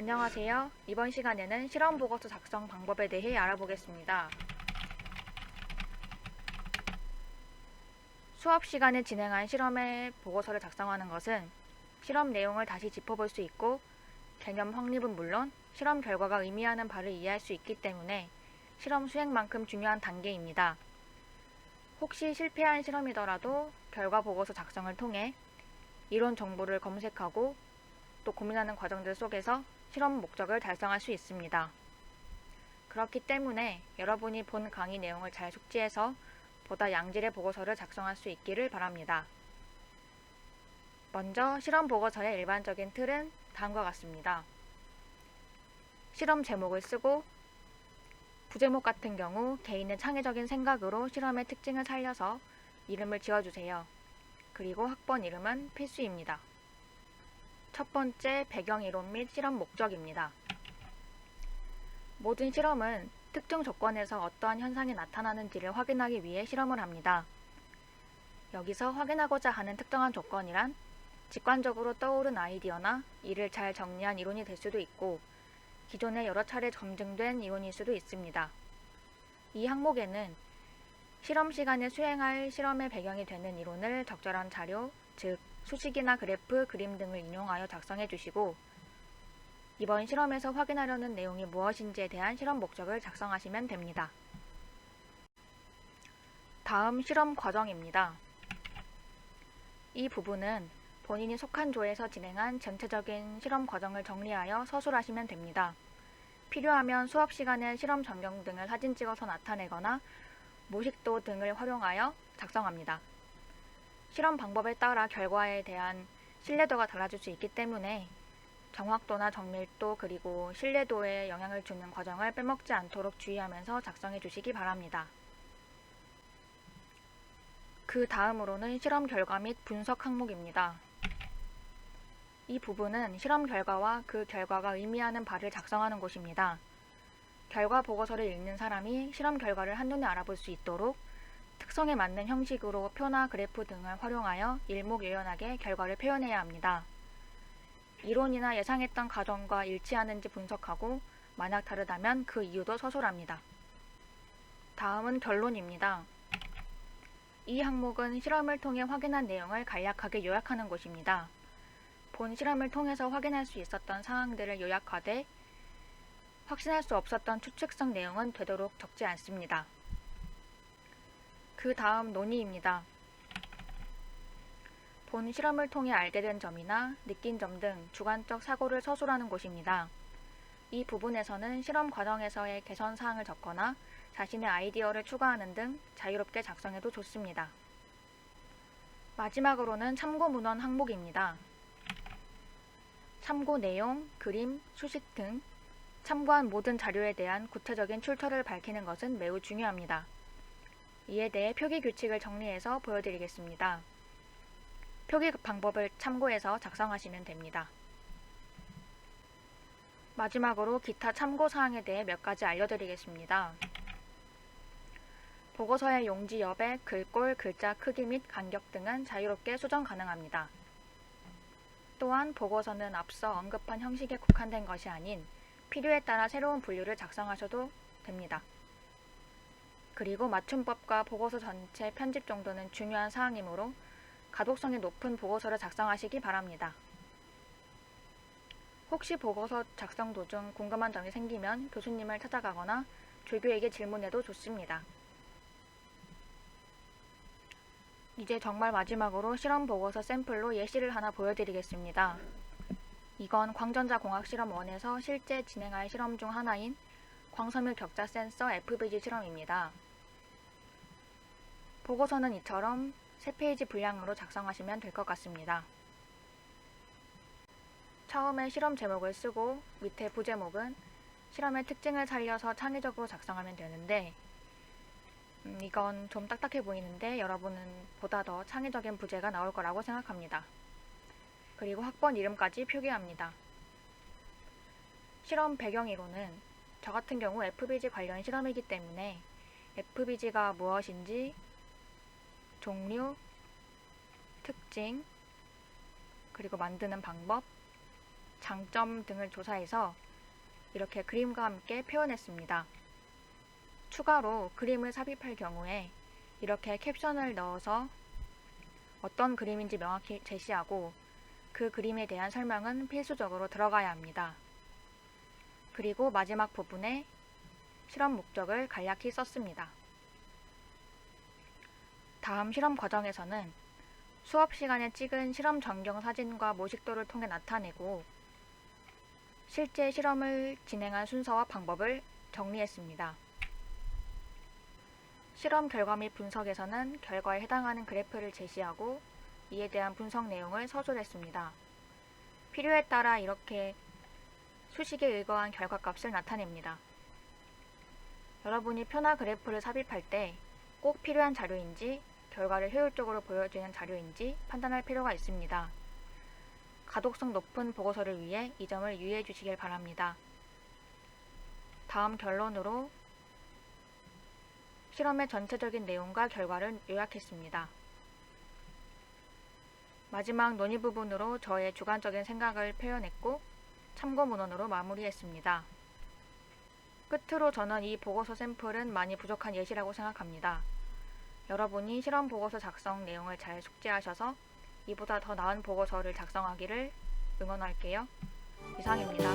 안녕하세요. 이번 시간에는 실험 보고서 작성 방법에 대해 알아보겠습니다. 수업 시간에 진행한 실험의 보고서를 작성하는 것은 실험 내용을 다시 짚어볼 수 있고 개념 확립은 물론 실험 결과가 의미하는 바를 이해할 수 있기 때문에 실험 수행만큼 중요한 단계입니다. 혹시 실패한 실험이더라도 결과 보고서 작성을 통해 이론 정보를 검색하고 또 고민하는 과정들 속에서 실험 목적을 달성할 수 있습니다. 그렇기 때문에 여러분이 본 강의 내용을 잘 숙지해서 보다 양질의 보고서를 작성할 수 있기를 바랍니다. 먼저 실험 보고서의 일반적인 틀은 다음과 같습니다. 실험 제목을 쓰고 부제목 같은 경우 개인의 창의적인 생각으로 실험의 특징을 살려서 이름을 지어주세요. 그리고 학번 이름은 필수입니다. 첫 번째, 배경이론 및 실험 목적입니다. 모든 실험은 특정 조건에서 어떠한 현상이 나타나는지를 확인하기 위해 실험을 합니다. 여기서 확인하고자 하는 특정한 조건이란 직관적으로 떠오른 아이디어나 이를 잘 정리한 이론이 될 수도 있고 기존에 여러 차례 검증된 이론일 수도 있습니다. 이 항목에는 실험 시간에 수행할 실험의 배경이 되는 이론을 적절한 자료, 즉 수식이나 그래프, 그림 등을 인용하여 작성해 주시고 이번 실험에서 확인하려는 내용이 무엇인지에 대한 실험 목적을 작성하시면 됩니다. 다음 실험 과정입니다. 이 부분은 본인이 속한 조에서 진행한 전체적인 실험 과정을 정리하여 서술하시면 됩니다. 필요하면 수업 시간에 실험 전경 등을 사진 찍어서 나타내거나 모식도 등을 활용하여 작성합니다. 실험 방법에 따라 결과에 대한 신뢰도가 달라질 수 있기 때문에 정확도나 정밀도 그리고 신뢰도에 영향을 주는 과정을 빼먹지 않도록 주의하면서 작성해 주시기 바랍니다. 그 다음으로는 실험 결과 및 분석 항목입니다. 이 부분은 실험 결과와 그 결과가 의미하는 바를 작성하는 곳입니다. 결과 보고서를 읽는 사람이 실험 결과를 한눈에 알아볼 수 있도록 특성에 맞는 형식으로 표나 그래프 등을 활용하여 일목요연하게 결과를 표현해야 합니다. 이론이나 예상했던 가정과 일치하는지 분석하고 만약 다르다면 그 이유도 서술합니다. 다음은 결론입니다. 이 항목은 실험을 통해 확인한 내용을 간략하게 요약하는 곳입니다. 본 실험을 통해서 확인할 수 있었던 사항들을 요약하되 확신할 수 없었던 추측성 내용은 되도록 적지 않습니다. 그 다음 논의입니다. 본 실험을 통해 알게 된 점이나 느낀 점 등 주관적 사고를 서술하는 곳입니다. 이 부분에서는 실험 과정에서의 개선 사항을 적거나 자신의 아이디어를 추가하는 등 자유롭게 작성해도 좋습니다. 마지막으로는 참고 문헌 항목입니다. 참고 내용, 그림, 수식 등 참고한 모든 자료에 대한 구체적인 출처를 밝히는 것은 매우 중요합니다. 이에 대해 표기 규칙을 정리해서 보여드리겠습니다. 표기 방법을 참고해서 작성하시면 됩니다. 마지막으로 기타 참고사항에 대해 몇 가지 알려드리겠습니다. 보고서의 용지 여백, 글꼴, 글자 크기 및 간격 등은 자유롭게 수정 가능합니다. 또한 보고서는 앞서 언급한 형식에 국한된 것이 아닌 필요에 따라 새로운 분류를 작성하셔도 됩니다. 그리고 맞춤법과 보고서 전체 편집 정도는 중요한 사항이므로 가독성이 높은 보고서를 작성하시기 바랍니다. 혹시 보고서 작성 도중 궁금한 점이 생기면 교수님을 찾아가거나 조교에게 질문해도 좋습니다. 이제 정말 마지막으로 실험 보고서 샘플로 예시를 하나 보여드리겠습니다. 이건 광전자공학 실험 1에서 실제 진행할 실험 중 하나인 광섬유 격자 센서 FBG 실험입니다. 보고서는 이처럼 3페이지 분량으로 작성하시면 될 것 같습니다. 처음에 실험 제목을 쓰고 밑에 부제목은 실험의 특징을 살려서 창의적으로 작성하면 되는데 이건 좀 딱딱해 보이는데 여러분은 보다 더 창의적인 부제가 나올 거라고 생각합니다. 그리고 학번 이름까지 표기합니다. 실험 배경이론은 저 같은 경우 FBG 관련 실험이기 때문에 FBG가 무엇인지 종류, 특징, 그리고 만드는 방법, 장점 등을 조사해서 이렇게 그림과 함께 표현했습니다. 추가로 그림을 삽입할 경우에 이렇게 캡션을 넣어서 어떤 그림인지 명확히 제시하고 그 그림에 대한 설명은 필수적으로 들어가야 합니다. 그리고 마지막 부분에 실험 목적을 간략히 썼습니다. 다음 실험 과정에서는 수업 시간에 찍은 실험 전경 사진과 모식도를 통해 나타내고 실제 실험을 진행한 순서와 방법을 정리했습니다. 실험 결과 및 분석에서는 결과에 해당하는 그래프를 제시하고 이에 대한 분석 내용을 서술했습니다. 필요에 따라 이렇게 수식에 의거한 결과값을 나타냅니다. 여러분이 표나 그래프를 삽입할 때 꼭 필요한 자료인지 결과를 효율적으로 보여주는 자료인지 판단할 필요가 있습니다. 가독성 높은 보고서를 위해 이 점을 유의해 주시길 바랍니다. 다음 결론으로 실험의 전체적인 내용과 결과를 요약했습니다. 마지막 논의 부분으로 저의 주관적인 생각을 표현했고 참고 문헌으로 마무리했습니다. 끝으로 저는 이 보고서 샘플은 많이 부족한 예시라고 생각합니다. 여러분이 실험 보고서 작성 내용을 잘 숙지하셔서 이보다 더 나은 보고서를 작성하기를 응원할게요. 이상입니다.